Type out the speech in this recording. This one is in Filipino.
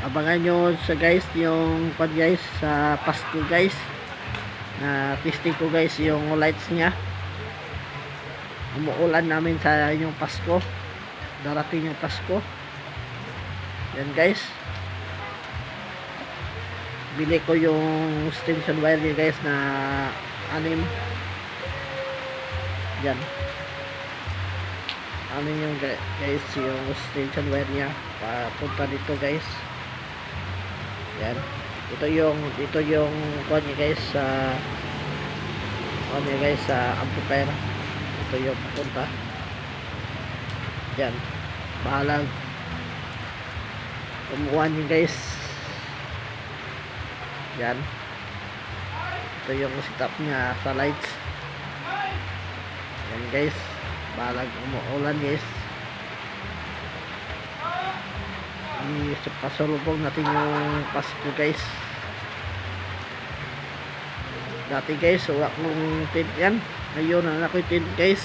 Abangan nyo sa guys yung pan guys sa Pasko guys, na testing ko guys yung lights nya. Umuulan namin sa yung Pasko, darating yung Pasko. Yan guys, bili ko yung extension wire niya guys na 6. Yan, ano yung guys yung extension wire niya papunta dito guys. Yan, ito yung kuha niya guys sa amplifier. Ito yung papunta. Yan, bahalang kumuha niya guys. Yan, ito yung setup niya sa lights. Yan guys, bahalang umuulan guys. Pasalubong natin yung Pasko guys. Dati guys wala kong tent yan, ngayon na ako tent guys.